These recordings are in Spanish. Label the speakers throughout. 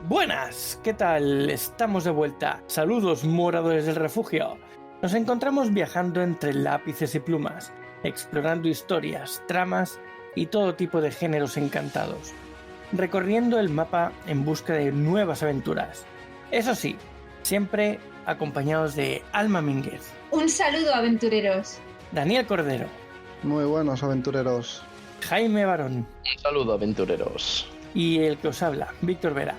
Speaker 1: Buenas, ¿qué tal? Estamos de vuelta. Saludos, moradores del refugio. Nos encontramos viajando entre lápices y plumas, explorando historias, tramas y todo tipo de géneros encantados, recorriendo el mapa en busca de nuevas aventuras. Eso sí, siempre acompañados de Alma Mínguez,
Speaker 2: Un saludo, aventureros.
Speaker 1: Daniel Cordero,
Speaker 3: Muy buenos aventureros.
Speaker 1: Jaime Barón
Speaker 4: Un saludo, aventureros.
Speaker 1: y el que os habla, Víctor Vera.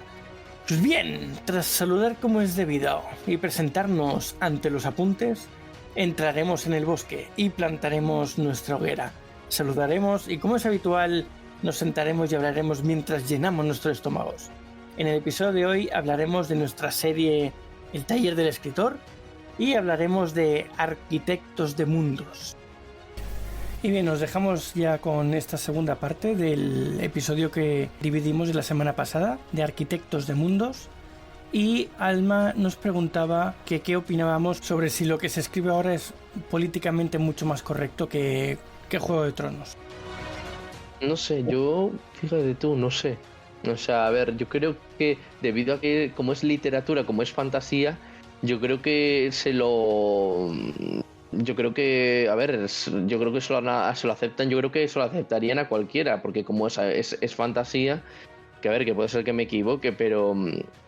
Speaker 1: Pues bien, tras saludar como es debido y presentarnos ante los apuntes, entraremos en el bosque y plantaremos nuestra hoguera. Saludaremos y, como es habitual, nos sentaremos y hablaremos mientras llenamos nuestros estómagos. En el episodio de hoy hablaremos de nuestra serie El taller del escritor y hablaremos de arquitectos de mundos. Y bien, nos dejamos ya con esta segunda parte del episodio que dividimos de la semana pasada, de Arquitectos de Mundos. Y Alma nos preguntaba que qué opinábamos sobre si lo que se escribe ahora es políticamente mucho más correcto que Juego de Tronos.
Speaker 4: No sé, yo, fíjate tú, no sé. O sea, a ver, yo creo que debido a que como es literatura, como es fantasía, yo creo que yo creo que, a ver, yo creo que se lo aceptan, yo creo que se lo aceptarían a cualquiera, porque como es fantasía, que a ver, que puede ser que me equivoque, pero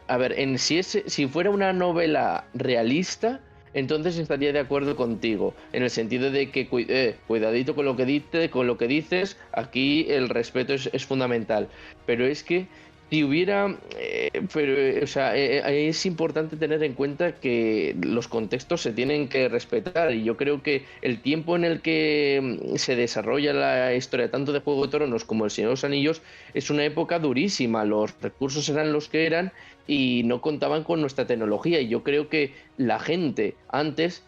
Speaker 4: a ver, si fuera una novela realista, entonces estaría de acuerdo contigo, en el sentido de que cuidadito con con lo que dices, aquí el respeto es fundamental, pero es que si hubiera, o sea, es importante tener en cuenta que los contextos se tienen que respetar y yo creo que el tiempo en el que se desarrolla la historia tanto de Juego de Tronos como El Señor de los Anillos es una época durísima, los recursos eran los que eran y no contaban con nuestra tecnología y yo creo que la gente antes,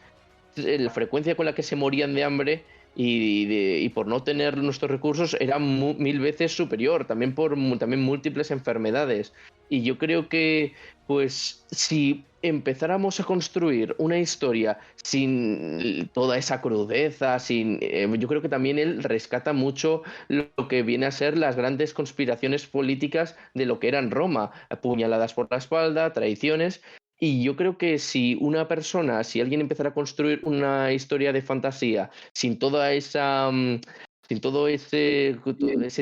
Speaker 4: la frecuencia con la que se morían de hambre y por no tener nuestros recursos era mil veces superior, también por también múltiples enfermedades. Y yo creo que, pues, si empezáramos a construir una historia sin toda esa crudeza, yo creo que también él rescata mucho lo que viene a ser las grandes conspiraciones políticas de lo que era en Roma, puñaladas por la espalda, traiciones. Y yo creo que si alguien empezara a construir una historia de fantasía sin toda esa, sin todo ese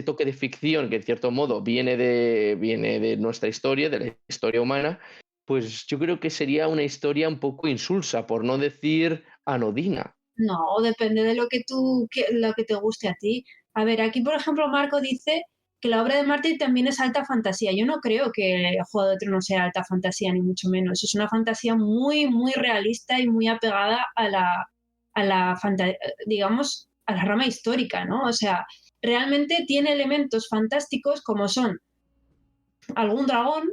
Speaker 4: toque de ficción que en cierto modo viene de nuestra historia, de la historia humana, pues yo creo que sería una historia un poco insulsa, por no decir anodina.
Speaker 2: No, depende de lo que te guste a ti. A ver, aquí, por ejemplo, Marco dice que la obra de Martin también es alta fantasía. Yo no creo que Juego de Tronos sea alta fantasía, ni mucho menos. Es una fantasía muy, muy realista y muy apegada digamos, a la rama histórica, ¿no? O sea, realmente tiene elementos fantásticos como son algún dragón,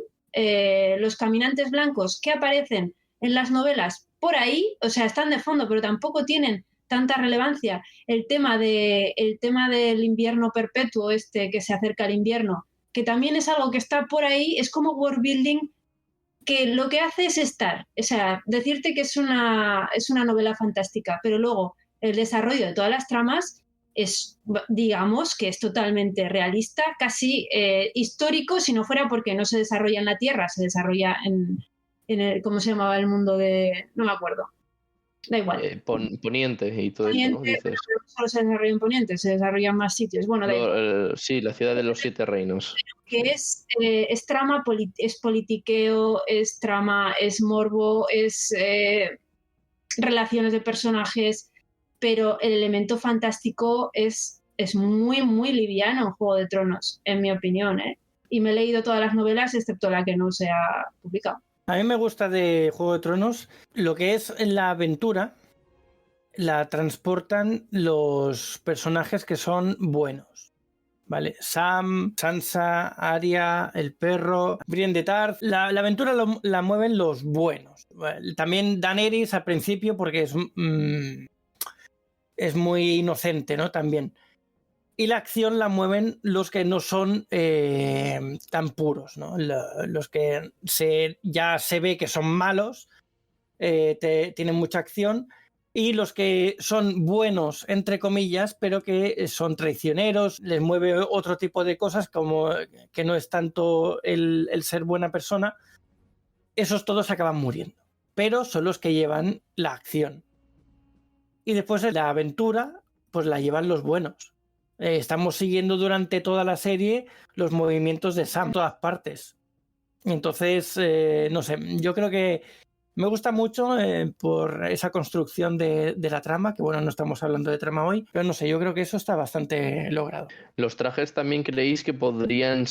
Speaker 2: los caminantes blancos que aparecen en las novelas por ahí, o sea, están de fondo, pero tampoco tienen tanta relevancia. El tema del invierno perpetuo, que se acerca al invierno, que también es algo que está por ahí, es como world building, que lo que hace es estar, o sea, decirte que es una novela fantástica, pero luego el desarrollo de todas las tramas es, digamos, que es totalmente realista, casi histórico, si no fuera porque no se desarrolla en la Tierra, se desarrolla en el, ¿cómo se llamaba el mundo de...? No me acuerdo. Da igual.
Speaker 4: Poniente y todo eso, ¿no?
Speaker 2: Poniente, pero
Speaker 4: Dices.
Speaker 2: no solo se desarrolla en Poniente, se desarrolla en más sitios. Bueno, da igual.
Speaker 4: Sí, la ciudad de los siete reinos.
Speaker 2: Que es trama, es politiqueo, es trama, es morbo, es relaciones de personajes, pero el elemento fantástico es muy, muy liviano en Juego de Tronos, en mi opinión, ¿eh? Y me he leído todas las novelas, excepto la que no se ha publicado.
Speaker 1: A mí me gusta de Juego de Tronos lo que es la aventura, la transportan los personajes que son buenos. ¿Vale? Sam, Sansa, Arya, el perro, Brienne de Tarth. La aventura la mueven los buenos. También Daenerys al principio porque es muy inocente, ¿no? También. Y la acción la mueven los que no son tan puros, ¿no? Los que ya se ve que son malos, tienen mucha acción. y los que son buenos, entre comillas, pero que son traicioneros, les mueve otro tipo de cosas, como que no es tanto el ser buena persona, esos todos acaban muriendo, pero son los que llevan la acción. Y después de la aventura, pues la llevan los buenos. Estamos siguiendo durante toda la serie los movimientos de Sam en todas partes. Entonces, no sé, yo creo que me gusta mucho por esa construcción de la trama, que bueno, no estamos hablando de trama hoy, pero no sé, yo creo que eso está bastante logrado.
Speaker 4: ¿Los trajes también creéis que podrían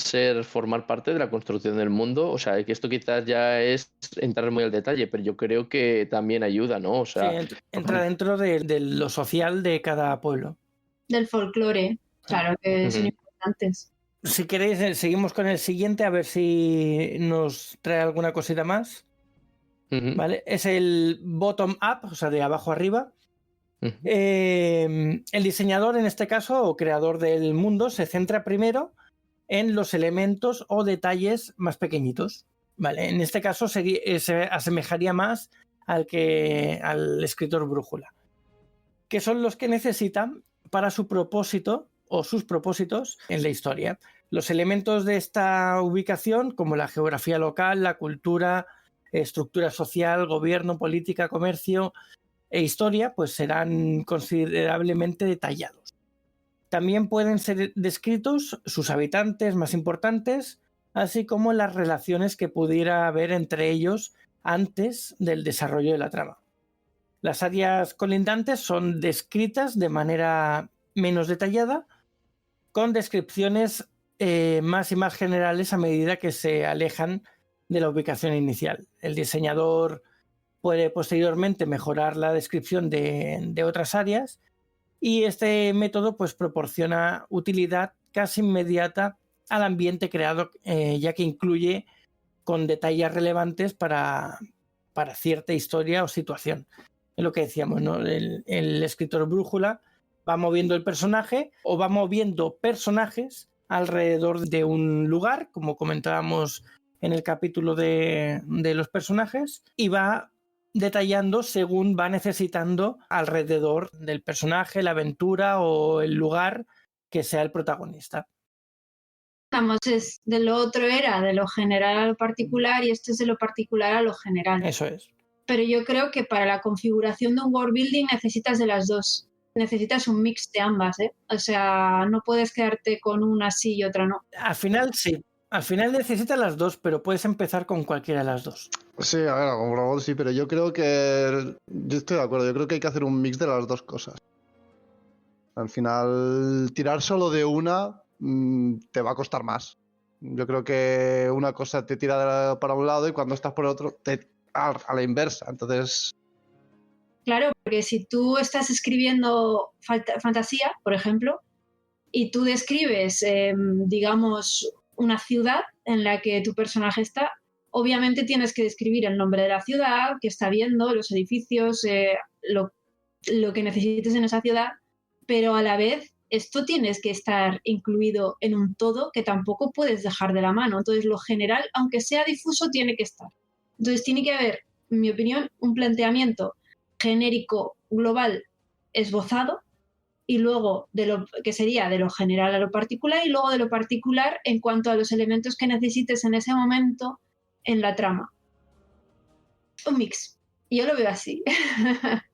Speaker 4: formar parte de la construcción del mundo? O sea, que esto quizás ya es entrar muy al detalle, pero yo creo que también ayuda, ¿no? O sea,
Speaker 1: sí, entra dentro de lo social de cada pueblo.
Speaker 2: Del folclore, claro que son importantes.
Speaker 1: Si queréis, seguimos con el siguiente, a ver si nos trae alguna cosita más. ¿Vale? Es el bottom up, o sea, de abajo arriba. El diseñador, en este caso, o creador del mundo, se centra primero en los elementos o detalles más pequeñitos. ¿Vale? En este caso se asemejaría más al escritor brújula, que son los que necesitan para su propósito o sus propósitos en la historia. Los elementos de esta ubicación, como la geografía local, la cultura, estructura social, gobierno, política, comercio e historia, pues serán considerablemente detallados. También pueden ser descritos sus habitantes más importantes, así como las relaciones que pudiera haber entre ellos antes del desarrollo de la trama. Las áreas colindantes son descritas de manera menos detallada, con descripciones más y más generales a medida que se alejan de la ubicación inicial. El diseñador puede posteriormente mejorar la descripción de otras áreas, y este método pues proporciona utilidad casi inmediata al ambiente creado, ya que incluye con detalles relevantes para cierta historia o situación. Es lo que decíamos, ¿no? El escritor brújula va moviendo el personaje o va moviendo personajes alrededor de un lugar, como comentábamos en el capítulo de los personajes, y va detallando según va necesitando alrededor del personaje, la aventura o el lugar que sea el protagonista.
Speaker 2: Vamos, de lo otro era de lo general a lo particular, y esto es de lo particular a lo general.
Speaker 1: Eso es.
Speaker 2: Pero yo creo que para la configuración de un world building necesitas de las dos. Necesitas un mix de ambas, ¿eh? O sea, no puedes quedarte con una sí y otra no.
Speaker 1: Al final sí. Al final necesitas las dos, pero puedes empezar con cualquiera de las dos.
Speaker 3: Sí, a ver, como robot sí, pero yo creo que... Yo estoy de acuerdo, yo creo que hay que hacer un mix de las dos cosas. Al final, tirar solo de una te va a costar más. Yo creo que una cosa te tira para un lado y cuando estás por el otro, a la inversa. Entonces...
Speaker 2: Claro, porque si tú estás escribiendo fantasía, por ejemplo, y tú describes, digamos, una ciudad en la que tu personaje está, obviamente tienes que describir el nombre de la ciudad, que está viendo, los edificios, lo que necesites en esa ciudad, pero a la vez esto tienes que estar incluido en un todo que tampoco puedes dejar de la mano. Entonces, lo general, aunque sea difuso, tiene que estar. Entonces, tiene que haber, en mi opinión, un planteamiento genérico, global, esbozado, y luego de lo que sería de lo general a lo particular, y luego de lo particular en cuanto a los elementos que necesites en ese momento en la trama. Un mix. Yo lo veo así.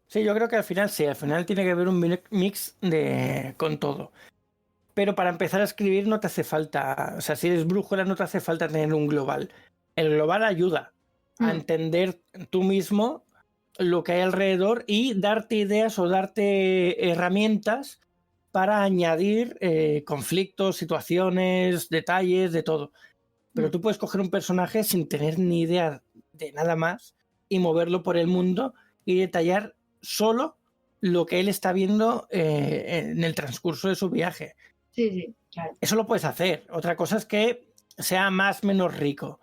Speaker 1: Sí, yo creo que al final sí, al final tiene que haber un mix con todo. Pero para empezar a escribir no te hace falta, o sea, si eres brújula no te hace falta tener un global. El global ayuda a entender tú mismo lo que hay alrededor y darte ideas o darte herramientas para añadir conflictos, situaciones, detalles, de todo. Pero tú puedes coger un personaje sin tener ni idea de nada más y moverlo por el mundo y detallar solo lo que él está viendo en el transcurso de su viaje.
Speaker 2: Sí, claro.
Speaker 1: Eso lo puedes hacer. Otra cosa es que sea más o menos rico,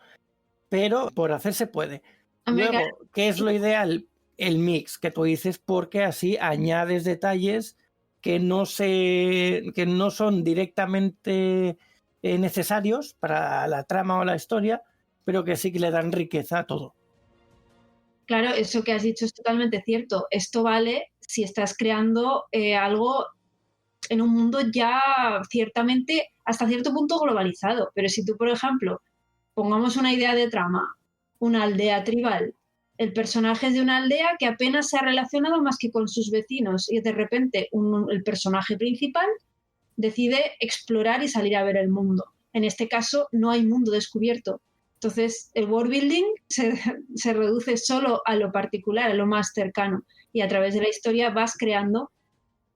Speaker 1: pero por hacer se puede. Luego, ¿qué es lo ideal? El mix que tú dices, porque así añades detalles que no son directamente necesarios para la trama o la historia, pero que sí que le dan riqueza a todo.
Speaker 2: Claro, eso que has dicho es totalmente cierto. Esto vale si estás creando algo en un mundo ya ciertamente hasta cierto punto globalizado. Pero si tú, por ejemplo, pongamos una idea de trama, una aldea tribal, el personaje es de una aldea que apenas se ha relacionado más que con sus vecinos y de repente el personaje principal decide explorar y salir a ver el mundo. En este caso no hay mundo descubierto. Entonces el world building se reduce solo a lo particular, a lo más cercano, y a través de la historia vas creando.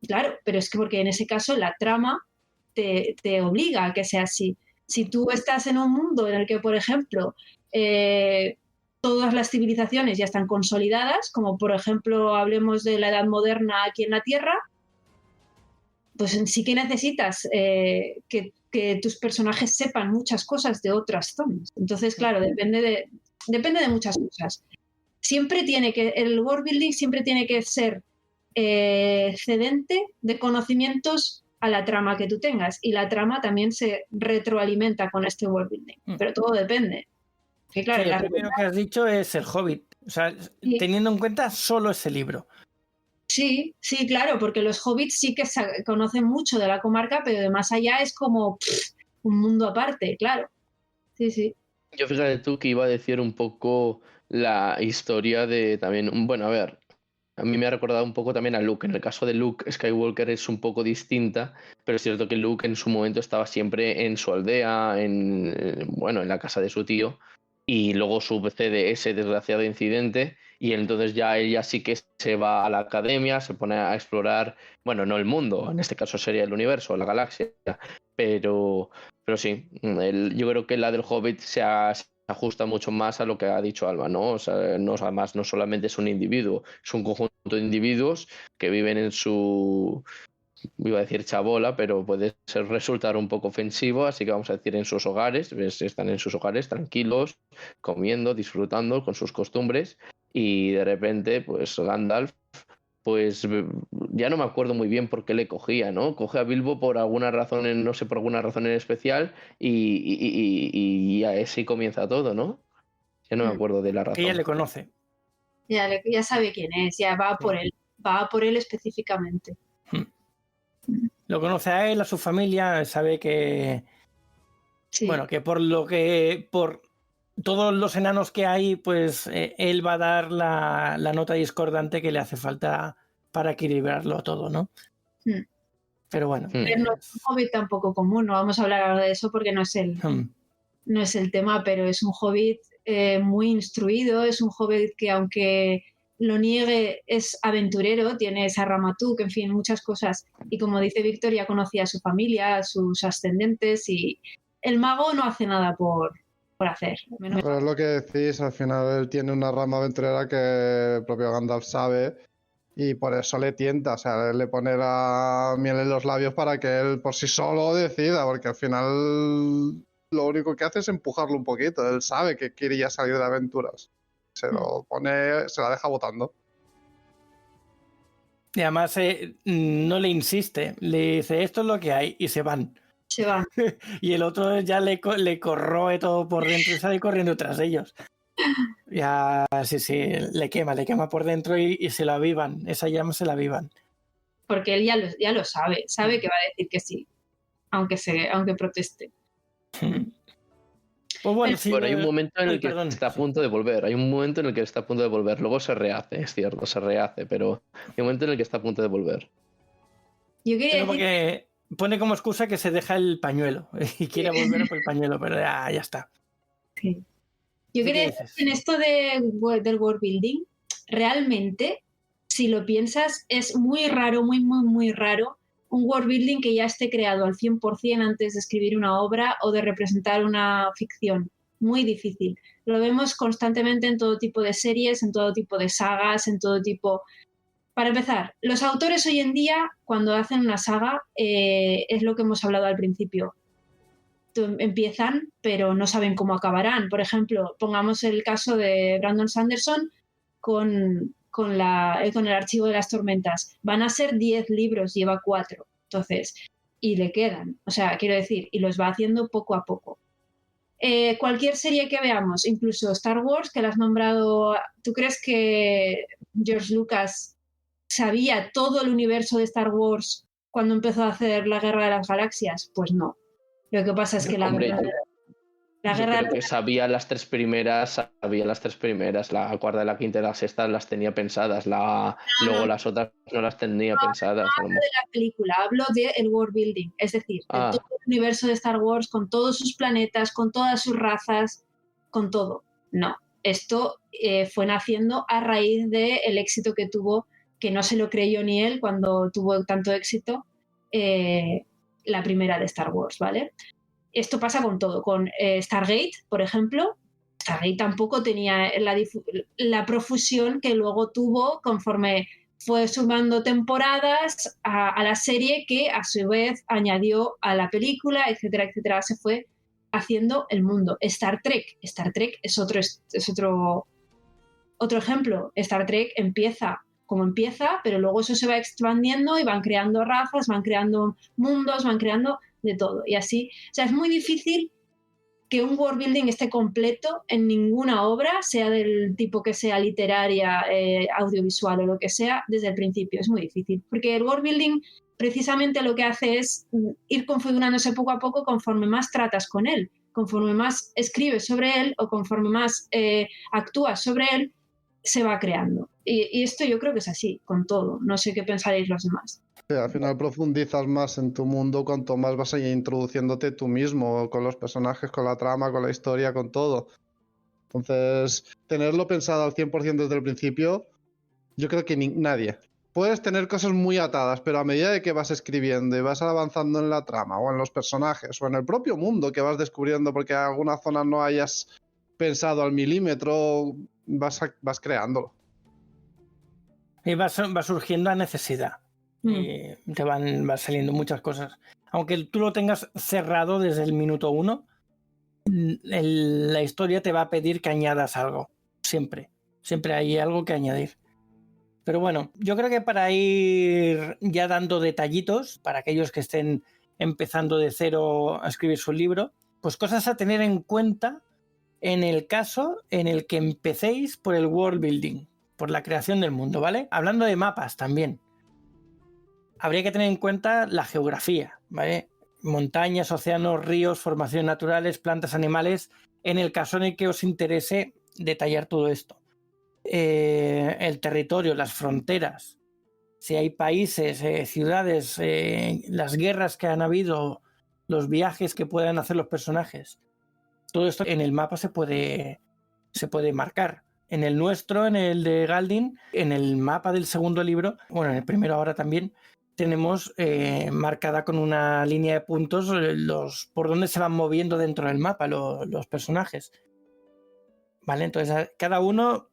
Speaker 2: Claro, pero es que porque en ese caso la trama te obliga a que sea así. Si tú estás en un mundo en el que, por ejemplo, todas las civilizaciones ya están consolidadas, como por ejemplo hablemos de la Edad Moderna aquí en la Tierra, pues sí que necesitas que tus personajes sepan muchas cosas de otras zonas. Entonces, claro, depende de muchas cosas. El world building siempre tiene que ser cedente de conocimientos a la trama que tú tengas, y la trama también se retroalimenta con este world building, pero todo depende. Que, claro,
Speaker 1: Sí, lo primero que has dicho es El Hobbit, o sea,
Speaker 2: sí,
Speaker 1: teniendo en cuenta solo ese libro.
Speaker 2: sí, claro, porque los hobbits sí que conocen mucho de la comarca, pero de más allá es como un mundo aparte, claro. Sí.
Speaker 4: Yo fíjate tú que iba a decir un poco la historia de también, bueno, a ver, a mí me ha recordado un poco también a Luke. En el caso de Luke Skywalker es un poco distinta, pero es cierto que Luke en su momento estaba siempre en su aldea, bueno, en la casa de su tío, y luego sucede ese desgraciado incidente y entonces ya ella sí que se va a la academia, se pone a explorar, bueno, no el mundo, en este caso sería el universo, la galaxia, pero sí, yo creo que la del Hobbit se ajusta mucho más a lo que ha dicho Alba, ¿no? O sea, además no solamente es un individuo, es un conjunto de individuos que viven en su, iba a decir chabola, pero puede resultar un poco ofensivo, así que vamos a decir en sus hogares, ¿ves? Están en sus hogares tranquilos, comiendo, disfrutando con sus costumbres, y de repente, pues Gandalf, pues ya no me acuerdo muy bien por qué le cogía, ¿no? Coge a Bilbo por alguna razón, no sé, por alguna razón en especial, y así comienza todo, ¿no? Ya no me acuerdo de la
Speaker 1: Que ella
Speaker 4: razón.
Speaker 1: le conoce.
Speaker 2: Ya sabe quién es, ya va por él específicamente.
Speaker 1: Lo conoce a él, a su familia, sabe que...
Speaker 2: Sí.
Speaker 1: Bueno, que por todos los enanos que hay, pues él va a dar la nota discordante que le hace falta para equilibrarlo todo, ¿no? Pero bueno.
Speaker 2: Pero no es un hobbit tampoco común, no vamos a hablar ahora de eso porque no es el tema, pero es un hobbit muy instruido, es un hobbit que aunque lo niegue es aventurero, tiene esa Ramatug, en fin, muchas cosas. Y como dice Victoria, conocía a su familia, a sus ascendentes, y el mago no hace nada por hacer.
Speaker 3: Pero es lo que decís, al final él tiene una rama aventurera que el propio Gandalf sabe y por eso le tienta, o sea, él le pone la miel en los labios para que él por sí solo decida, porque al final lo único que hace es empujarlo un poquito, él sabe que quiere ya salir de aventuras, se lo pone, se la deja botando.
Speaker 1: Y además no le insiste, le dice esto es lo que hay y se van.
Speaker 2: Se van.
Speaker 1: Y el otro ya le corroe todo por dentro y sale corriendo tras ellos. Ya, sí, le quema por dentro y se la avivan, esa llama se la avivan.
Speaker 2: Porque él ya lo sabe que va a decir que sí, aunque proteste.
Speaker 1: Pues bueno, sí,
Speaker 4: Bueno, hay un momento en el que
Speaker 1: perdón.
Speaker 4: está a punto de volver. Hay un momento en el que está a punto de volver. Luego se rehace, es cierto, se rehace, pero hay un momento en el que está a punto de volver.
Speaker 2: Yo quería decir...
Speaker 1: Porque pone como excusa que se deja el pañuelo y quiere volver por el pañuelo, pero ya está.
Speaker 2: Sí. Yo quería decir que en esto del world building, realmente, si lo piensas, es muy raro, muy, muy, muy raro un world building que ya esté creado al 100% antes de escribir una obra o de representar una ficción. Muy difícil. Lo vemos constantemente en todo tipo de series, en todo tipo de sagas, en todo tipo... Para empezar, los autores hoy en día, cuando hacen una saga, es lo que hemos hablado al principio. Empiezan, pero no saben cómo acabarán. Por ejemplo, pongamos el caso de Brandon Sanderson con el Archivo de las Tormentas. Van a ser 10 libros, lleva 4. Entonces, y le quedan. O sea, quiero decir, y los va haciendo poco a poco. Cualquier serie que veamos, incluso Star Wars, que la has nombrado, ¿tú crees que George Lucas sabía todo el universo de Star Wars cuando empezó a hacer la Guerra de las Galaxias? Pues no. Lo que pasa es que
Speaker 4: Hombre,
Speaker 2: la
Speaker 4: yo
Speaker 2: Guerra
Speaker 4: creo que sabía las tres primeras, la cuarta, la quinta y la sexta las tenía pensadas, luego las otras no las tenía pensadas.
Speaker 2: de la película, hablo del world building, es decir, de todo el universo de Star Wars, con todos sus planetas, con todas sus razas, con todo. No, esto fue naciendo a raíz del éxito que tuvo, que no se lo creyó ni él cuando tuvo tanto éxito, la primera de Star Wars, ¿vale? Esto pasa con todo, con Stargate, por ejemplo. Stargate tampoco tenía la profusión que luego tuvo conforme fue sumando temporadas a la serie, que a su vez añadió a la película, etcétera, etcétera. Se fue haciendo el mundo. Star Trek es otro ejemplo. Star Trek empieza como empieza, pero luego eso se va expandiendo y van creando razas, van creando mundos, van creando de todo. Y así, o sea, es muy difícil que un world building esté completo en ninguna obra, sea del tipo que sea literaria, audiovisual o lo que sea, desde el principio. Es muy difícil, porque el world building precisamente lo que hace es ir configurándose poco a poco conforme más tratas con él, conforme más escribes sobre él o conforme más actúas sobre él, se va creando. Y esto yo creo que es así, con todo. No sé qué pensaréis los demás.
Speaker 3: Sí, al final profundizas más en tu mundo cuanto más vas a ir introduciéndote tú mismo, con los personajes, con la trama, con la historia, con todo. Entonces, tenerlo pensado al 100% desde el principio, yo creo que nadie. Puedes tener cosas muy atadas, pero a medida de que vas escribiendo y vas avanzando en la trama o en los personajes o en el propio mundo que vas descubriendo porque en alguna zona no hayas pensado al milímetro, vas creándolo.
Speaker 1: Y va surgiendo a necesidad. Y te van saliendo muchas cosas. Aunque tú lo tengas cerrado desde el minuto 1, la historia te va a pedir que añadas algo. Siempre hay algo que añadir. Pero bueno, yo creo que para ir ya dando detallitos para aquellos que estén empezando de cero a escribir su libro, pues cosas a tener en cuenta en el caso en el que empecéis por el world building, por la creación del mundo, ¿vale? Hablando de mapas también. Habría que tener en cuenta la geografía, ¿vale? Montañas, océanos, ríos, formaciones naturales, plantas, animales, en el caso en el que os interese detallar todo esto. El territorio, las fronteras, si hay países, ciudades, las guerras que han habido, los viajes que puedan hacer los personajes. Todo esto en el mapa se puede marcar. En el nuestro, en el de Galdin, en el mapa del segundo libro, bueno, en el primero ahora también, tenemos marcada con una línea de puntos por dónde se van moviendo dentro del mapa los personajes. ¿Vale? Entonces, cada uno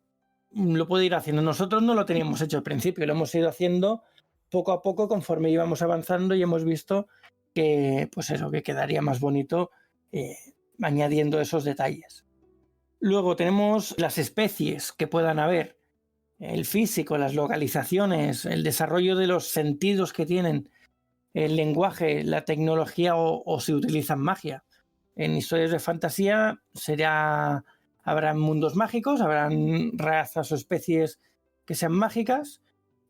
Speaker 1: lo puede ir haciendo. Nosotros no lo teníamos hecho al principio, lo hemos ido haciendo poco a poco conforme íbamos avanzando y hemos visto que, pues eso, que quedaría más bonito añadiendo esos detalles. Luego tenemos las especies que puedan haber, el físico, las localizaciones, el desarrollo de los sentidos que tienen, el lenguaje, la tecnología o si utilizan magia. En historias de fantasía habrán mundos mágicos, habrán razas o especies que sean mágicas,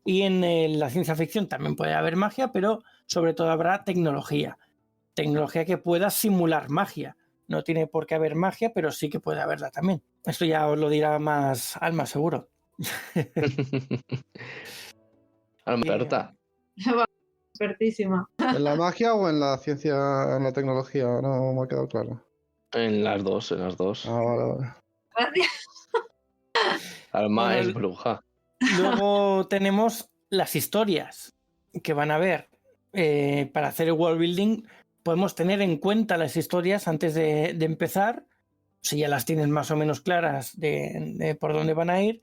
Speaker 1: y en la ciencia ficción también puede haber magia, pero sobre todo habrá tecnología que pueda simular magia. No tiene por qué haber magia, pero sí que puede haberla también. Esto ya os lo dirá más Alma, seguro.
Speaker 4: Alma experta.
Speaker 2: Expertísima.
Speaker 3: ¿En la magia o en la ciencia, en la tecnología? No me ha quedado claro.
Speaker 4: En las dos.
Speaker 3: Ah, vale.
Speaker 2: Gracias.
Speaker 4: Alma
Speaker 1: Bueno,
Speaker 4: es bruja.
Speaker 1: Luego tenemos las historias que van a haber. Para hacer el world building podemos tener en cuenta las historias antes de empezar. Si ya las tienes más o menos claras de por dónde van a ir,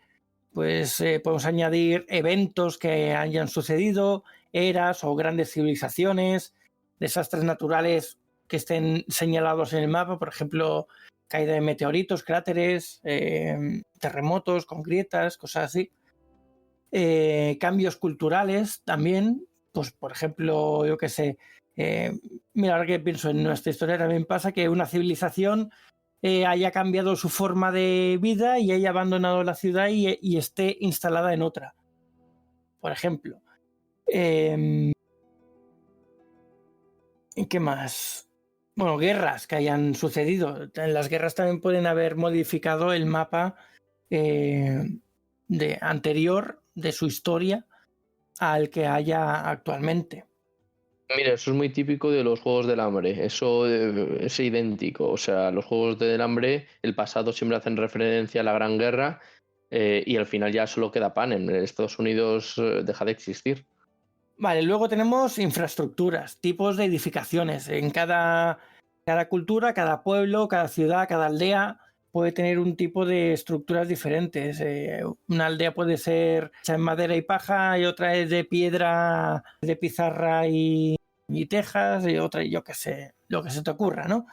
Speaker 1: pues podemos añadir eventos que hayan sucedido, eras o grandes civilizaciones, desastres naturales que estén señalados en el mapa, por ejemplo, caída de meteoritos, cráteres, terremotos con grietas, cosas así. Cambios culturales también, pues por ejemplo, yo qué sé, mira, ahora que pienso en nuestra historia también pasa que una civilización haya cambiado su forma de vida y haya abandonado la ciudad y esté instalada en otra. por ejemplo. ¿Y qué más? Bueno, guerras que hayan sucedido. En las guerras también pueden haber modificado el mapa anterior de su historia al que haya actualmente.
Speaker 4: Mira, eso es muy típico de los Juegos del Hambre, eso es idéntico, o sea, los Juegos del Hambre, el pasado siempre hacen referencia a la Gran Guerra y al final ya solo queda Panem, Estados Unidos deja de existir.
Speaker 1: Vale, luego tenemos infraestructuras, tipos de edificaciones. En cada cultura, cada pueblo, cada ciudad, cada aldea puede tener un tipo de estructuras diferentes. Una aldea puede ser hecha en madera y paja, y otra es de piedra, de pizarra y tejas, y otra, yo qué sé, lo que se te ocurra, ¿no?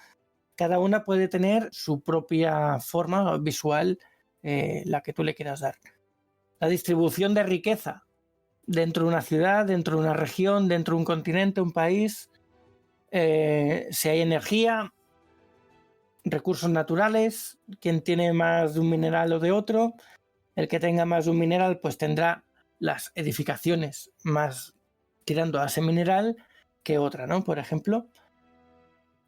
Speaker 1: Cada una puede tener su propia forma visual, la que tú le quieras dar. La distribución de riqueza dentro de una ciudad, dentro de una región, dentro de un continente, un país. Si hay energía, recursos naturales, quien tiene más de un mineral o de otro, el que tenga más de un mineral pues tendrá las edificaciones más tirando a ese mineral que otra, ¿no? Por ejemplo.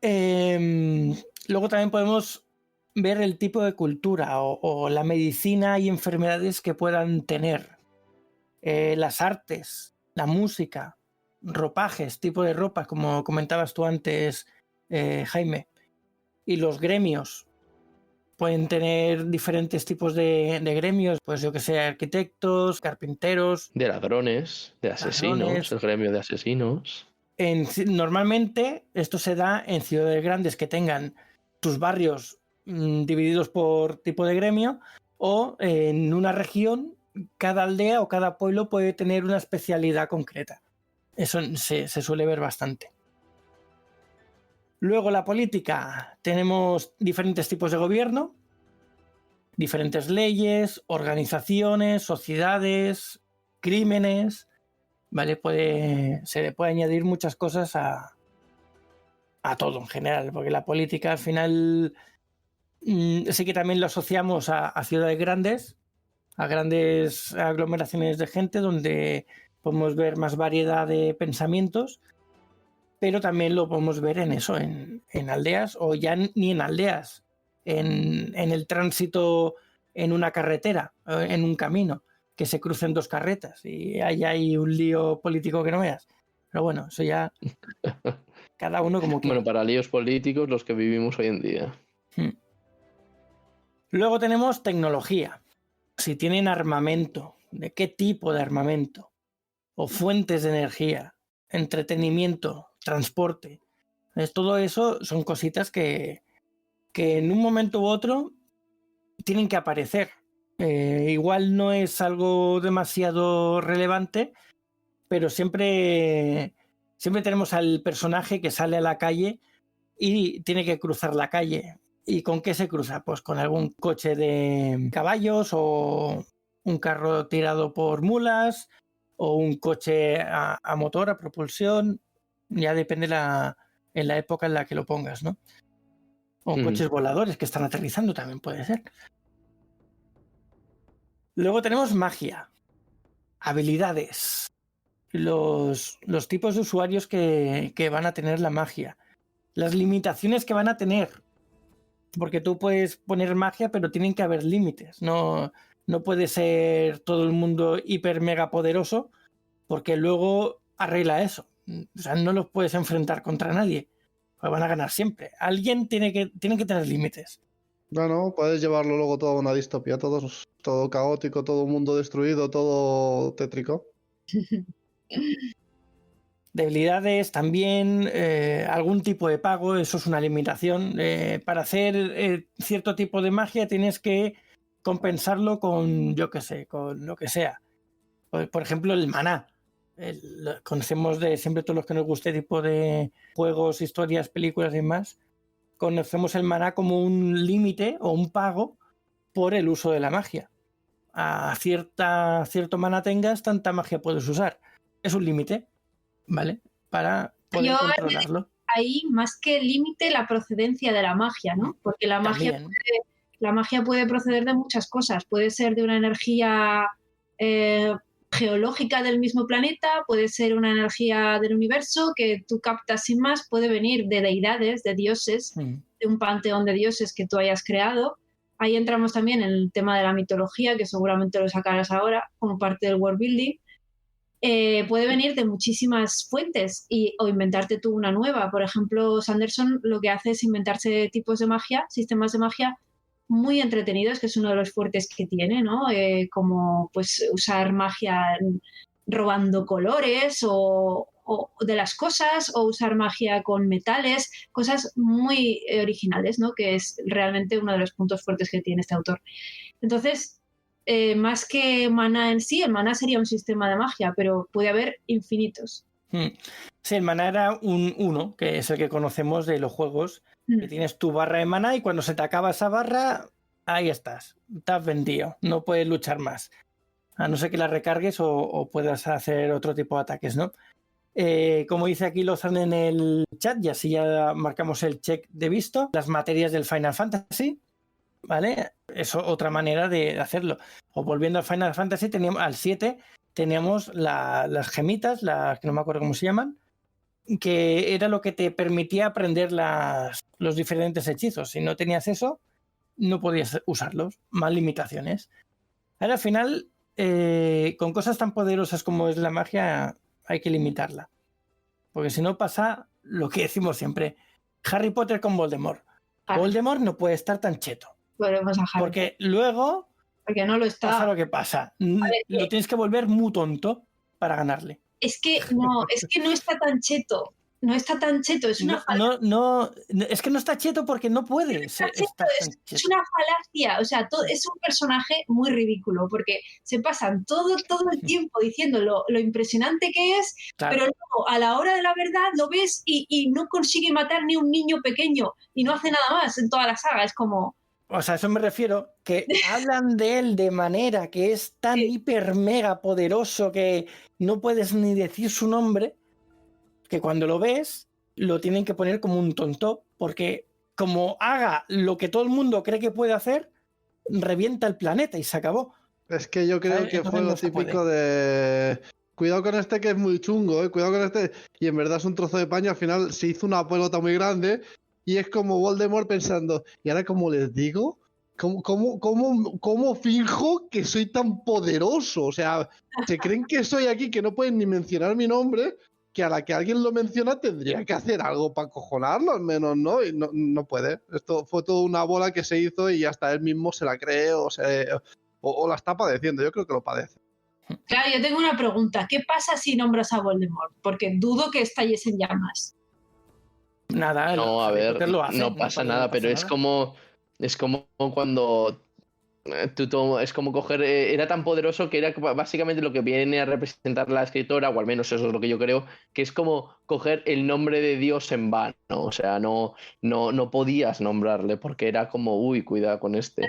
Speaker 1: Luego también podemos ver el tipo de cultura o la medicina y enfermedades que puedan tener. Las artes, la música, ropajes, tipo de ropa, como comentabas tú antes, Jaime. Y los gremios pueden tener diferentes tipos de gremios, pues yo que sé, arquitectos, carpinteros.
Speaker 4: De ladrones, de asesinos,
Speaker 1: ladrones.
Speaker 4: El gremio de asesinos.
Speaker 1: Normalmente esto se da en ciudades grandes que tengan tus barrios divididos por tipo de gremio, o en una región cada aldea o cada pueblo puede tener una especialidad concreta. Eso se suele ver bastante. Luego la política. Tenemos diferentes tipos de gobierno, diferentes leyes, organizaciones, sociedades, crímenes. ¿Vale? Se le puede añadir muchas cosas a todo en general, porque la política al final sí que también lo asociamos a ciudades grandes, a grandes aglomeraciones de gente donde podemos ver más variedad de pensamientos, pero también lo podemos ver en eso, en aldeas, o ya ni en aldeas, en el tránsito en una carretera, en un camino, que se crucen dos carretas y ahí hay un lío político que no veas. Pero bueno, eso ya cada uno como quiere.
Speaker 4: Bueno, para líos políticos los que vivimos hoy en día.
Speaker 1: Luego tenemos tecnología. Si tienen armamento, de qué tipo de armamento, o fuentes de energía, entretenimiento, transporte. Todo eso son cositas que en un momento u otro tienen que aparecer. Igual no es algo demasiado relevante, pero siempre tenemos al personaje que sale a la calle y tiene que cruzar la calle. ¿Y con qué se cruza? Pues con algún coche de caballos, o un carro tirado por mulas, o un coche a motor, a propulsión. Ya depende en la época en la que lo pongas, ¿no? O coches voladores que están aterrizando también puede ser. Luego tenemos magia, habilidades, los tipos de usuarios que van a tener la magia, las limitaciones que van a tener, porque tú puedes poner magia, pero tienen que haber límites. No puede ser todo el mundo hiper mega poderoso, porque luego arregla eso. O sea, no los puedes enfrentar contra nadie, pues van a ganar siempre. Alguien tiene que tener límites.
Speaker 3: No, puedes llevarlo luego todo a una distopía, todo caótico, todo mundo destruido, todo tétrico.
Speaker 1: Debilidades también, algún tipo de pago, eso es una limitación. Para hacer cierto tipo de magia tienes que compensarlo con, yo qué sé, con lo que sea. Por ejemplo, el maná. Conocemos de siempre, todos los que nos guste tipo de juegos, historias, películas y más, conocemos el maná como un límite o un pago por el uso de la magia. A cierto maná tengas, tanta magia puedes usar. Es un límite, ¿vale? Para poder controlarlo.
Speaker 2: Ahí, más que límite, la procedencia de la magia, ¿no? Porque la magia puede proceder de muchas cosas. Puede ser de una energía geológica del mismo planeta, puede ser una energía del universo que tú captas sin más, puede venir de deidades, de dioses, de un panteón de dioses que tú hayas creado. Ahí entramos también en el tema de la mitología, que seguramente lo sacarás ahora como parte del world building. Puede venir de muchísimas fuentes o inventarte tú una nueva. Por ejemplo, Sanderson lo que hace es inventarse tipos de magia, sistemas de magia muy entretenidos, que es uno de los fuertes que tiene, ¿no? Como pues usar magia robando colores o de las cosas, o usar magia con metales, cosas muy originales, ¿no? Que es realmente uno de los puntos fuertes que tiene este autor. Entonces, más que maná en sí, el maná sería un sistema de magia, pero puede haber infinitos.
Speaker 1: Sí, el maná era un 1, que es el que conocemos de los juegos, que tienes tu barra de maná y cuando se te acaba esa barra, ahí estás, te has vendido, no puedes luchar más, a no ser que la recargues o puedas hacer otro tipo de ataques, ¿no? Como dice aquí Lozan en el chat, y así ya marcamos el check de visto, las materias del Final Fantasy, ¿vale? Es otra manera de hacerlo. O volviendo al Final Fantasy, teníamos al 7, teníamos las gemitas, las que no me acuerdo cómo se llaman, que era lo que te permitía aprender los diferentes hechizos. Si no tenías eso, no podías usarlos, más limitaciones. Ahora, al final, con cosas tan poderosas como es la magia, hay que limitarla. Porque si no pasa lo que decimos siempre, Harry Potter con Voldemort. Voldemort no puede estar tan cheto.
Speaker 2: Volvemos a Harry.
Speaker 1: Porque luego
Speaker 2: porque no lo está.
Speaker 1: Pasa lo que pasa. Lo tienes que volver muy tonto para ganarle.
Speaker 2: Es que no está tan cheto. No está tan cheto, es una falacia.
Speaker 1: Es que no está cheto porque no puede.
Speaker 2: Es una falacia. O sea, es un personaje muy ridículo porque se pasan todo el tiempo diciendo lo impresionante que es, claro. Pero luego a la hora de la verdad lo ves y no consigue matar ni un niño pequeño y no hace nada más en toda la saga. Es como...
Speaker 1: O sea, a eso me refiero, que hablan de él de manera que es tan hiper mega poderoso que no puedes ni decir su nombre, que cuando lo ves lo tienen que poner como un tonto, porque como haga lo que todo el mundo cree que puede hacer, revienta el planeta y se acabó.
Speaker 3: Es que yo creo que fue lo típico de... Cuidado con este que es muy chungo, cuidado con este... Y en verdad es un trozo de paño, al final se hizo una pelota muy grande... Y es como Voldemort pensando, y ahora como les digo, ¿cómo finjo que soy tan poderoso? O sea, se creen que soy aquí, que no pueden ni mencionar mi nombre, que a la que alguien lo menciona tendría que hacer algo para acojonarlo al menos, ¿no? Y no puede. Esto fue toda una bola que se hizo y hasta él mismo se la cree o la está padeciendo. Yo creo que lo padece.
Speaker 2: Claro, yo tengo una pregunta. ¿Qué pasa si nombras a Voldemort? Porque dudo que estalles en llamas.
Speaker 1: Nada,
Speaker 4: no, a ver, no pasa nada, pero es como cuando es como coger, era tan poderoso que era básicamente lo que viene a representar la escritora, o al menos eso es lo que yo creo, que es como coger el nombre de Dios en vano, o sea, no podías nombrarle porque era como, uy, cuidado con este.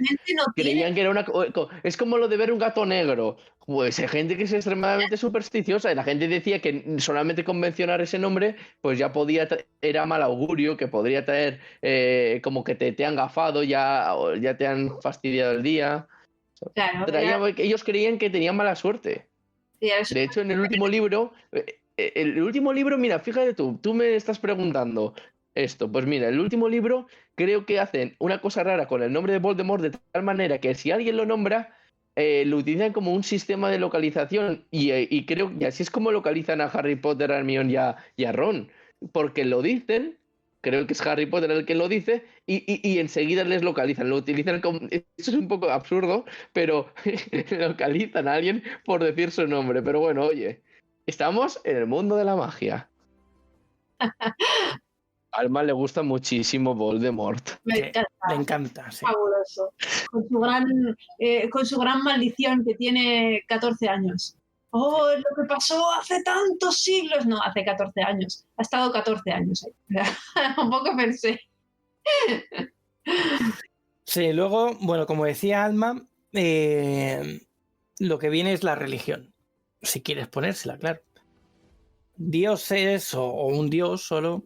Speaker 4: Creían que era es como lo de ver un gato negro. Pues hay gente que es extremadamente supersticiosa y la gente decía que solamente con mencionar ese nombre pues ya era mal augurio, que podría traer como que te han gafado, ya te han fastidiado el día. Claro, ellos creían que tenían mala suerte. De hecho, en el último libro, mira, fíjate tú me estás preguntando esto, pues mira, el último libro creo que hacen una cosa rara con el nombre de Voldemort de tal manera que si alguien lo nombra, lo utilizan como un sistema de localización y creo que así es como localizan a Harry Potter, a Hermione y a Ron, porque lo dicen, creo que es Harry Potter el que lo dice y enseguida les localizan, lo utilizan como... Eso es un poco absurdo, pero localizan a alguien por decir su nombre, pero bueno, oye, estamos en el mundo de la magia. A Alma le gusta muchísimo Voldemort.
Speaker 2: Me encanta.
Speaker 1: Le encanta, sí.
Speaker 2: Fabuloso. Con su gran maldición que tiene 14 años. Oh, lo que pasó hace tantos siglos. No, hace 14 años. Ha estado 14 años ahí. Un poco pensé.
Speaker 1: Sí, luego, bueno, como decía Alma, lo que viene es la religión. Si quieres ponérsela, claro. Dioses o un dios solo...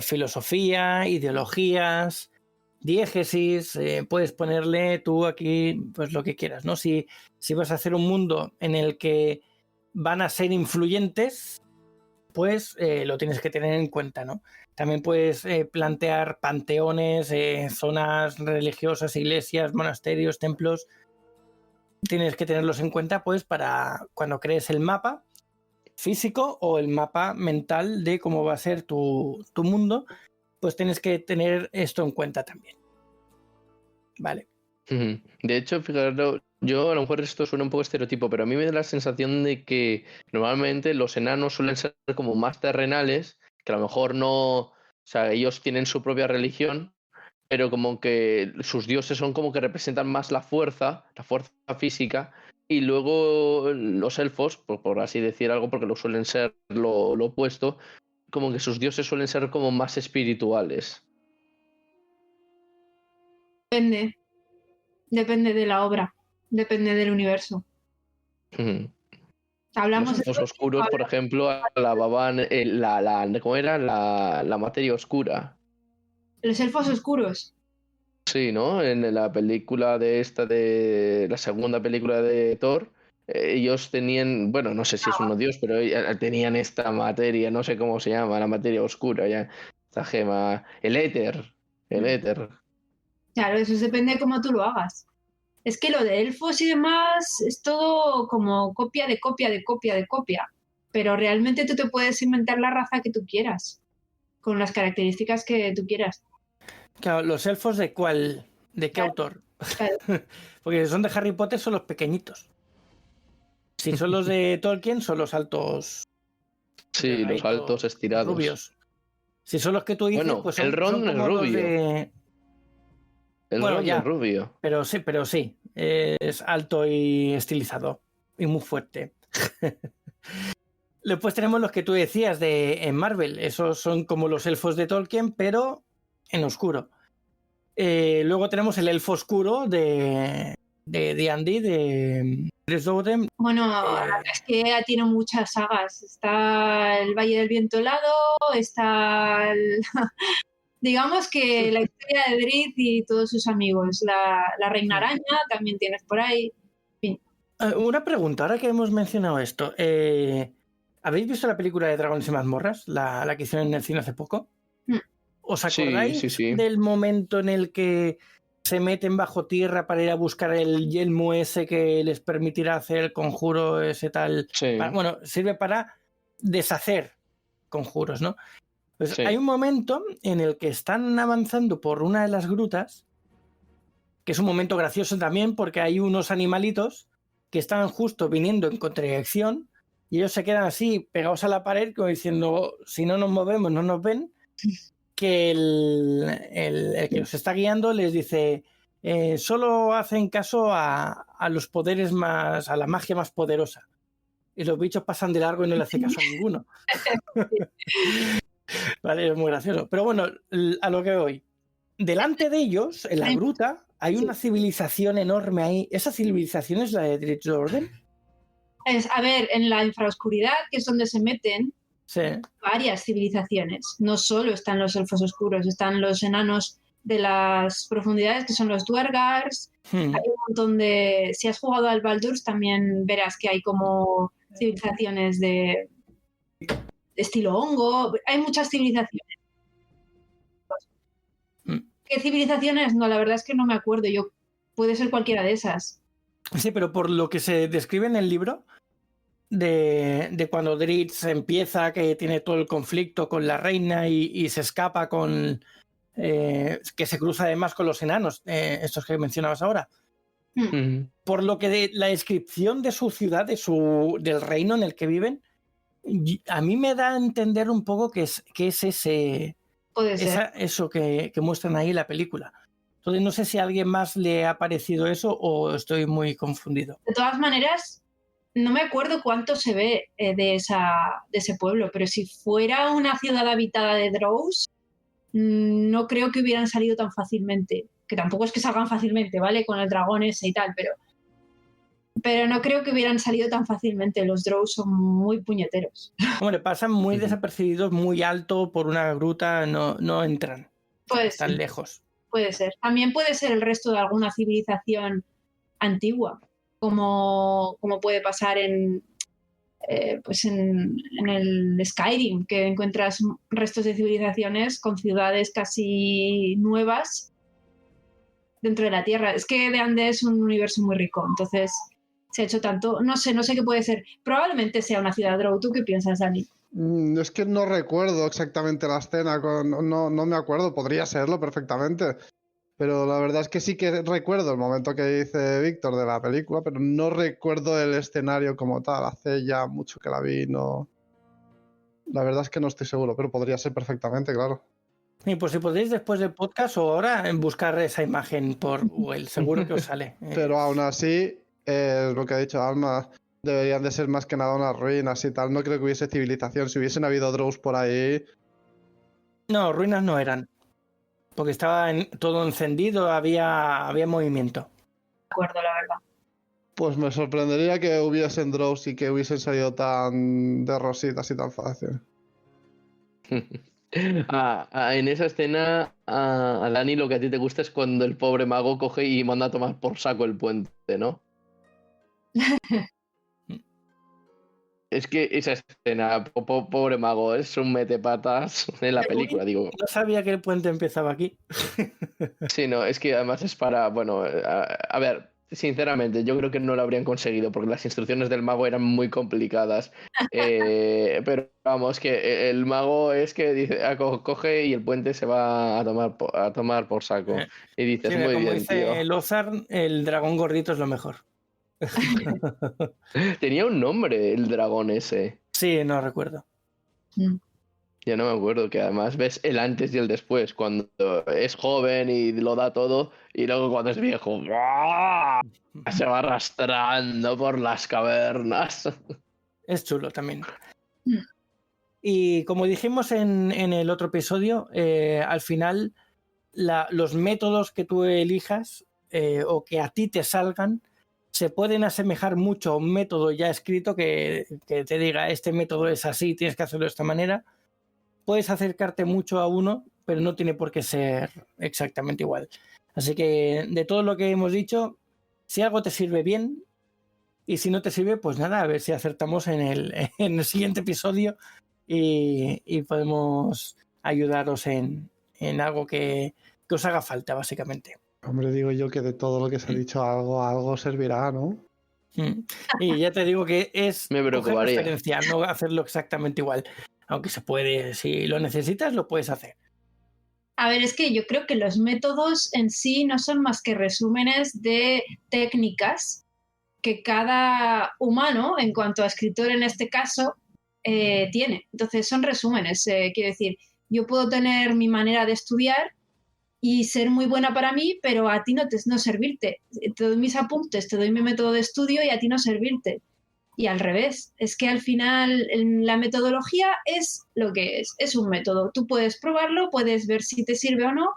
Speaker 1: filosofía, ideologías, diégesis, puedes ponerle tú aquí pues lo que quieras, ¿no? Si vas a hacer un mundo en el que van a ser influyentes, pues lo tienes que tener en cuenta, ¿no? También puedes plantear panteones, zonas religiosas, iglesias, monasterios, templos. Tienes que tenerlos en cuenta, pues, para cuando crees el mapa físico o el mapa mental de cómo va a ser tu mundo, pues tienes que tener esto en cuenta también. Vale.
Speaker 4: De hecho, fijaros, yo a lo mejor esto suena un poco estereotipo, pero a mí me da la sensación de que normalmente los enanos suelen ser como más terrenales, que a lo mejor no, o sea, ellos tienen su propia religión, pero como que sus dioses son como que representan más la fuerza física, y luego los elfos, por así decir algo, porque lo suelen ser lo opuesto, como que sus dioses suelen ser como más espirituales.
Speaker 2: Depende de la obra, depende del universo.
Speaker 4: Los
Speaker 2: Hablamos de
Speaker 4: elfos oscuros, por ejemplo, alababan ¿cómo era? La materia oscura.
Speaker 2: los elfos oscuros.
Speaker 4: Sí, ¿no? En la película de la segunda película de Thor, ellos tenían, bueno, no sé si es uno dios, pero tenían esta materia, no sé cómo se llama, la materia oscura, ya, esta gema, el éter.
Speaker 2: Claro, eso depende de cómo tú lo hagas. Es que lo de elfos y demás es todo como copia de copia de copia de copia. Pero realmente tú te puedes inventar la raza que tú quieras, con las características que tú quieras.
Speaker 1: Claro, ¿los elfos de cuál? ¿De qué autor?
Speaker 2: Claro.
Speaker 1: Porque si son de Harry Potter son los pequeñitos. Si son los de Tolkien son los altos.
Speaker 4: Sí, los altos estirados.
Speaker 1: Rubios. Si son los que tú dices,
Speaker 4: bueno,
Speaker 1: pues son,
Speaker 4: el Ron
Speaker 1: son
Speaker 4: es
Speaker 1: como los
Speaker 4: rubio.
Speaker 1: de...
Speaker 4: El
Speaker 1: Bueno,
Speaker 4: Ron
Speaker 1: ya,
Speaker 4: es rubio.
Speaker 1: Pero sí, es alto y estilizado y muy fuerte. Después tenemos los que tú decías en Marvel. Esos son como los elfos de Tolkien, pero en oscuro. Luego tenemos el elfo oscuro de D&D, de Dresden.
Speaker 2: Bueno, es que tiene muchas sagas. Está el Valle del Viento Helado, está digamos que la historia de Drizzt y todos sus amigos. La Reina Araña también tienes por ahí. En fin.
Speaker 1: Una pregunta, ahora que hemos mencionado esto. ¿Habéis visto la película de Dragones y Mazmorras? La que hicieron en el cine hace poco. ¿Os acordáis
Speaker 4: Sí.
Speaker 1: del momento en el que se meten bajo tierra para ir a buscar el yelmo ese que les permitirá hacer el conjuro ese tal?
Speaker 4: Sí.
Speaker 1: Bueno, sirve para deshacer conjuros, ¿no? Pues
Speaker 4: Sí.
Speaker 1: hay un momento en el que están avanzando por una de las grutas, que es un momento gracioso también porque hay unos animalitos que están justo viniendo en contradicción y ellos se quedan así pegados a la pared como diciendo, si no nos movemos no nos ven, que el que los está guiando les dice, solo hacen caso a los poderes más, a la magia más poderosa. Y los bichos pasan de largo y no le hace caso a ninguno. Vale, es muy gracioso. Pero bueno, a lo que voy. Delante de ellos, en la gruta, hay una civilización enorme ahí. ¿Esa civilización es la de Dresden?
Speaker 2: A ver, en la infraoscuridad, que es donde se meten,
Speaker 1: Sí.
Speaker 2: varias civilizaciones. No solo están los elfos oscuros, están los enanos de las profundidades, que son los Duergars. Hay un montón de... Si has jugado al Baldur's, también verás que hay como civilizaciones de estilo hongo. Hay muchas civilizaciones. ¿Qué civilizaciones? No, la verdad es que no me acuerdo. Puede ser cualquiera de esas.
Speaker 1: Sí, pero por lo que se describe en el libro, de cuando Drizzt empieza, que tiene todo el conflicto con la reina y se escapa con... que se cruza además con los enanos, estos que mencionabas ahora. Por lo que la descripción de su ciudad, del reino en el que viven, a mí me da a entender un poco que es ese...
Speaker 2: Puede ser.
Speaker 1: Eso que muestran ahí en la película. Entonces no sé si a alguien más le ha parecido eso o estoy muy confundido.
Speaker 2: De todas maneras, no me acuerdo cuánto se ve de ese pueblo, pero si fuera una ciudad habitada de Drows, no creo que hubieran salido tan fácilmente. Que tampoco es que salgan fácilmente, ¿vale? Con el dragón ese y tal, pero no creo que hubieran salido tan fácilmente. Los Drows son muy puñeteros.
Speaker 1: Hombre, pasan muy desapercibidos, muy alto por una gruta, no entran.
Speaker 2: Pues
Speaker 1: Están lejos.
Speaker 2: puede ser. También puede ser el resto de alguna civilización antigua, como puede pasar pues en el Skyrim, que encuentras restos de civilizaciones con ciudades casi nuevas dentro de la Tierra. Es que D&D es un universo muy rico, entonces se ha hecho tanto. No sé qué puede ser. Probablemente sea una ciudad Drow. ¿Tú qué piensas, Dani?
Speaker 3: Es que no recuerdo exactamente la escena, no me acuerdo, podría serlo perfectamente. Pero la verdad es que sí que recuerdo el momento que dice Víctor de la película, pero no recuerdo el escenario como tal. Hace ya mucho que la vi, no. La verdad es que no estoy seguro, pero podría ser perfectamente, claro.
Speaker 1: Y pues si podéis después del podcast o ahora buscar esa imagen por Google, seguro que os sale.
Speaker 3: Pero aún así, lo que ha dicho Alma, deberían de ser más que nada unas ruinas y tal. No creo que hubiese civilización. Si hubiesen habido Drows por ahí.
Speaker 1: No, ruinas no eran. Porque estaba todo encendido, había movimiento.
Speaker 2: De acuerdo, la verdad.
Speaker 3: Pues me sorprendería que hubiesen Drows y que hubiesen salido tan de rositas y tan fácil.
Speaker 4: En esa escena, a Dani, lo que a ti te gusta es cuando el pobre mago coge y manda a tomar por saco el puente, ¿no? Es que esa escena, pobre mago, es un metepatas en la película, digo.
Speaker 1: No sabía que el puente empezaba aquí.
Speaker 4: Sí, no, es que además es para, bueno, a ver, sinceramente, yo creo que no lo habrían conseguido porque las instrucciones del mago eran muy complicadas. Pero vamos, que el mago es que dice, coge y el puente se va a tomar por saco. Y dices,
Speaker 1: Sí,
Speaker 4: muy
Speaker 1: como
Speaker 4: bien,
Speaker 1: dice
Speaker 4: tío.
Speaker 1: Lozar, el dragón gordito es lo mejor.
Speaker 4: Tenía un nombre el dragón ese.
Speaker 1: Sí, no recuerdo.
Speaker 4: Ya no me acuerdo, que además ves el antes y el después, cuando es joven y lo da todo, y luego cuando es viejo, ¡buah! Se va arrastrando por las cavernas.
Speaker 1: Es chulo también.
Speaker 2: Mm.
Speaker 1: Y como dijimos en el otro episodio, al final los métodos que tú elijas o que a ti te salgan se pueden asemejar mucho a un método ya escrito que te diga este método es así, tienes que hacerlo de esta manera. Puedes acercarte mucho a uno, pero no tiene por qué ser exactamente igual. Así que de todo lo que hemos dicho, si algo te sirve bien y si no te sirve, pues nada, a ver si acertamos en el siguiente episodio y podemos ayudaros en algo que os haga falta, básicamente.
Speaker 3: Hombre, digo yo que de todo lo que se ha dicho algo servirá, ¿no?
Speaker 1: Y ya te digo que es
Speaker 4: Me
Speaker 1: coger
Speaker 4: preocuparía.
Speaker 1: referencia, no hacerlo exactamente igual. Aunque se puede, si lo necesitas, lo puedes hacer.
Speaker 2: A ver, es que yo creo que los métodos en sí no son más que resúmenes de técnicas que cada humano, en cuanto a escritor en este caso, tiene. Entonces son resúmenes. Quiero decir, yo puedo tener mi manera de estudiar y ser muy buena para mí, pero a ti no servirte. Te doy mis apuntes, te doy mi método de estudio y a ti no servirte. Y al revés, es que al final la metodología es lo que es un método. Tú puedes probarlo, puedes ver si te sirve o no,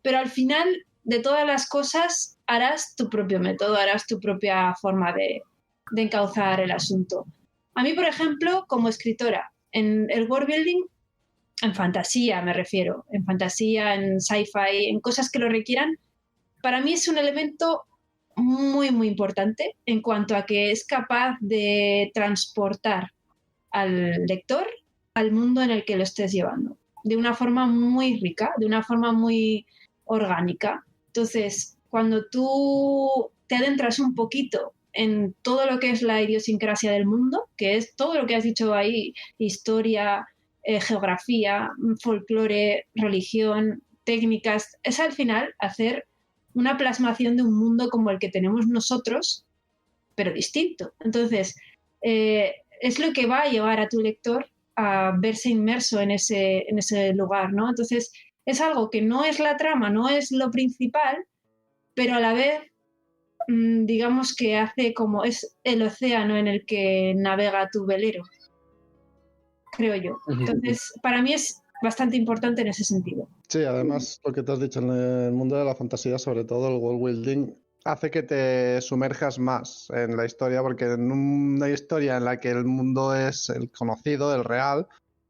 Speaker 2: pero al final de todas las cosas harás tu propio método, harás tu propia forma de encauzar el asunto. A mí, por ejemplo, como escritora, en el world building, en fantasía me refiero, en fantasía, en sci-fi, en cosas que lo requieran, para mí es un elemento muy, muy importante en cuanto a que es capaz de transportar al lector al mundo en el que lo estés llevando, de una forma muy rica, de una forma muy orgánica. Entonces, cuando tú te adentras un poquito en todo lo que es la idiosincrasia del mundo, que es todo lo que has dicho ahí, historia, geografía, folclore, religión, técnicas, es al final hacer una plasmación de un mundo como el que tenemos nosotros, pero distinto. Entonces, es lo que va a llevar a tu lector a verse inmerso en ese lugar, ¿no? Entonces, es algo que no es la trama, no es lo principal, pero a la vez, digamos que hace como es el océano en el que navega tu velero, creo yo. Entonces, para mí es bastante importante en ese sentido.
Speaker 3: Sí, además, lo que te has dicho en el mundo de la fantasía, sobre todo el world building, hace que te sumerjas más en la historia, porque en una historia en la que el mundo es el conocido, el real,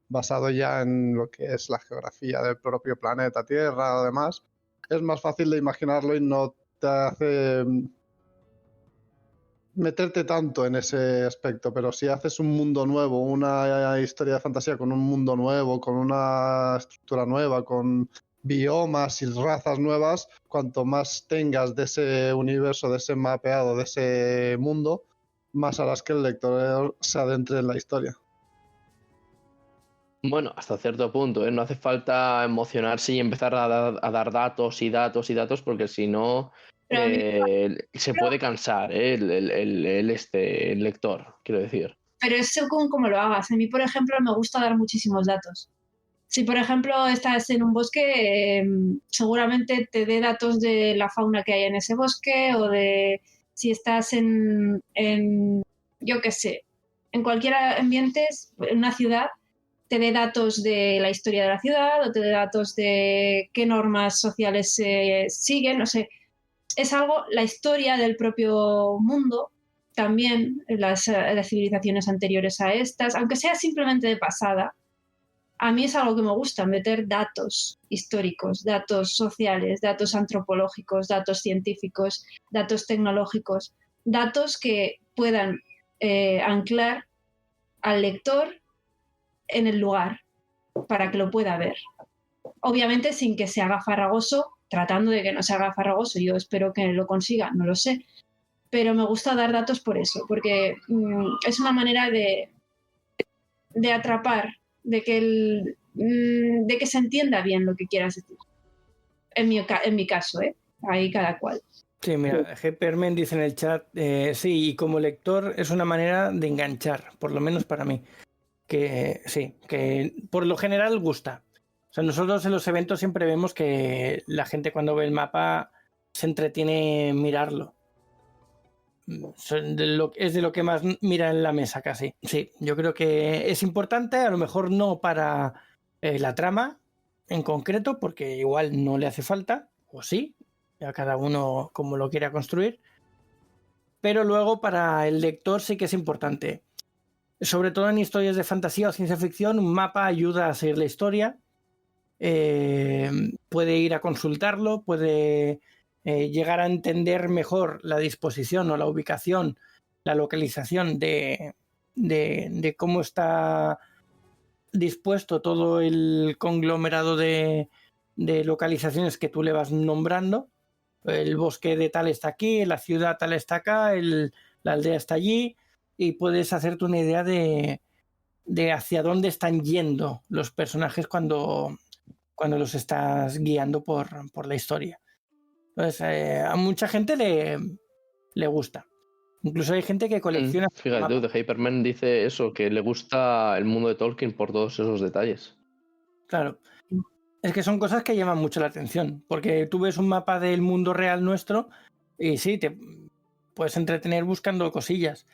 Speaker 3: basado ya en lo que es la geografía del propio planeta Tierra o demás, es más fácil de imaginarlo y no te hace meterte tanto en ese aspecto. Pero si haces un mundo nuevo, una historia de fantasía con un mundo nuevo, con una estructura nueva, con biomas y razas nuevas, cuanto más tengas de ese universo, de ese mapeado, de ese mundo, más harás que el lector se adentre en la historia.
Speaker 4: Bueno, hasta cierto punto, ¿eh? No hace falta emocionarse y empezar a dar datos y datos y datos, porque si no
Speaker 2: Pero a mí,
Speaker 4: se puede cansar, ¿eh? El lector, quiero decir.
Speaker 2: pero es según cómo lo hagas. A mí, por ejemplo, me gusta dar muchísimos datos. Si, por ejemplo, estás en un bosque, seguramente te dé datos de la fauna que hay en ese bosque, o de si estás yo qué sé, en cualquier ambiente, en una ciudad, te dé datos de la historia de la ciudad, o te dé datos de qué normas sociales se siguen, no sé. Es algo, la historia del propio mundo, también las civilizaciones anteriores a estas, aunque sea simplemente de pasada. A mí es algo que me gusta, meter datos históricos, datos sociales, datos antropológicos, datos científicos, datos tecnológicos, datos que puedan anclar al lector en el lugar para que lo pueda ver. Obviamente sin que se haga farragoso, tratando de que no se haga farragoso. Yo espero que lo consiga, no lo sé. Pero me gusta dar datos por eso, porque es una manera de atrapar, de que se entienda bien lo que quieras decir. En mi caso, ahí cada cual.
Speaker 1: Sí, mira, Hyperman dice en el chat, sí, y como lector es una manera de enganchar, por lo menos para mí, que sí, que por lo general gusta. O sea, nosotros en los eventos siempre vemos que la gente cuando ve el mapa se entretiene en mirarlo. Es de lo que más mira en la mesa casi. Sí, yo creo que es importante, a lo mejor no para la trama en concreto, porque igual no le hace falta, o sí, a cada uno como lo quiera construir, pero luego para el lector sí que es importante. Sobre todo en historias de fantasía o ciencia ficción, un mapa ayuda a seguir la historia, puede ir a consultarlo, puede llegar a entender mejor la disposición o la ubicación, la localización de cómo está dispuesto todo el conglomerado de localizaciones que tú le vas nombrando. El bosque de tal está aquí, la ciudad tal está acá, la aldea está allí, y puedes hacerte una idea de hacia dónde están yendo los personajes cuando los estás guiando por la historia. Entonces, a mucha gente le gusta. Incluso hay gente que colecciona...
Speaker 4: Fíjate, de Hyperman dice eso, que le gusta el mundo de Tolkien por todos esos detalles.
Speaker 1: Claro. Es que son cosas que llaman mucho la atención, porque tú ves un mapa del mundo real nuestro y sí, te puedes entretener buscando cosillas,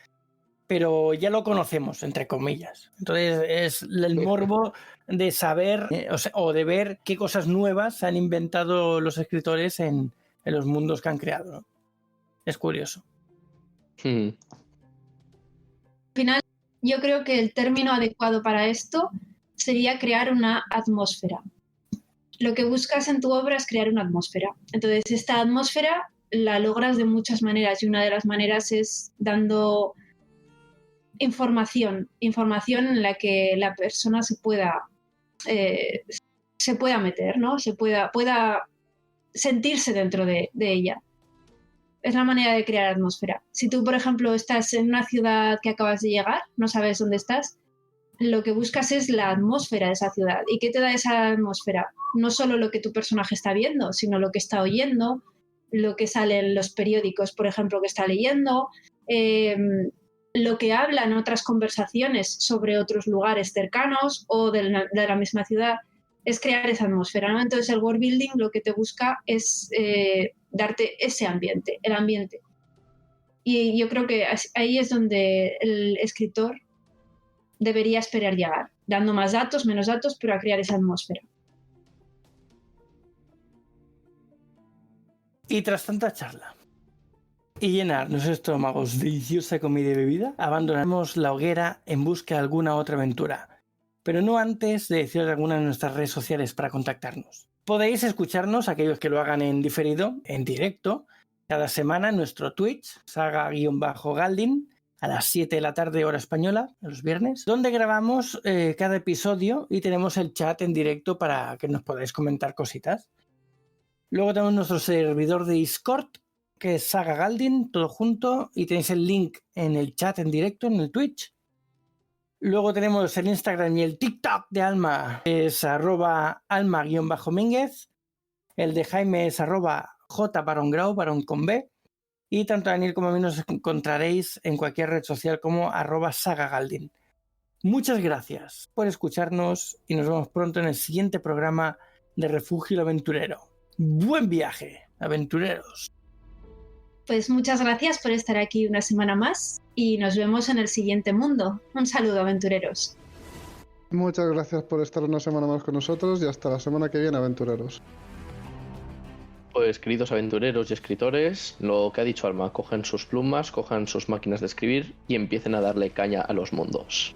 Speaker 1: pero ya lo conocemos, entre comillas. Entonces es el morbo de saber o de ver qué cosas nuevas han inventado los escritores en los mundos que han creado, ¿no? Es curioso.
Speaker 2: Al final, yo creo que el término adecuado para esto sería crear una atmósfera. Lo que buscas en tu obra es crear una atmósfera. Entonces, esta atmósfera la logras de muchas maneras, y una de las maneras es dando información en la que la persona se pueda meter, ¿no? Pueda sentirse dentro de ella. Es la manera de crear atmósfera. Si tú, por ejemplo, estás en una ciudad que acabas de llegar, no sabes dónde estás, lo que buscas es la atmósfera de esa ciudad. ¿Y qué te da esa atmósfera? No solo lo que tu personaje está viendo, sino lo que está oyendo, lo que sale en los periódicos, por ejemplo, que está leyendo, lo que habla en otras conversaciones sobre otros lugares cercanos o de la misma ciudad. Es crear esa atmósfera, ¿no? Entonces el world building lo que te busca es darte ese ambiente, el ambiente. Y yo creo que ahí es donde el escritor debería esperar llegar, dando más datos, menos datos, pero a crear esa atmósfera.
Speaker 1: Y tras tanta charla y llenar nuestros estómagos de deliciosa comida y bebida, abandonamos la hoguera en busca de alguna otra aventura. Pero no antes de deciros alguna de nuestras redes sociales para contactarnos. Podéis escucharnos, aquellos que lo hagan en diferido, en directo, cada semana en nuestro Twitch, saga-galdin, a las 7 de la tarde hora española, los viernes, donde grabamos cada episodio y tenemos el chat en directo para que nos podáis comentar cositas. Luego tenemos nuestro servidor de Discord, que es Saga Galdin, todo junto, y tenéis el link en el chat en directo, en el Twitch. Luego tenemos el Instagram y el TikTok de Alma, es @alma_mínguez. El de Jaime es @jbarongrau, barón con B. Y tanto a Daniel como a mí nos encontraréis en cualquier red social como @sagagaldin. Muchas gracias por escucharnos y nos vemos pronto en el siguiente programa de Refugio Aventurero. ¡Buen viaje, aventureros!
Speaker 2: Pues muchas gracias por estar aquí una semana más y nos vemos en el siguiente mundo. Un saludo, aventureros.
Speaker 3: Muchas gracias por estar una semana más con nosotros y hasta la semana que viene, aventureros.
Speaker 4: Pues queridos aventureros y escritores, lo que ha dicho Alma, cojan sus plumas, cojan sus máquinas de escribir y empiecen a darle caña a los mundos.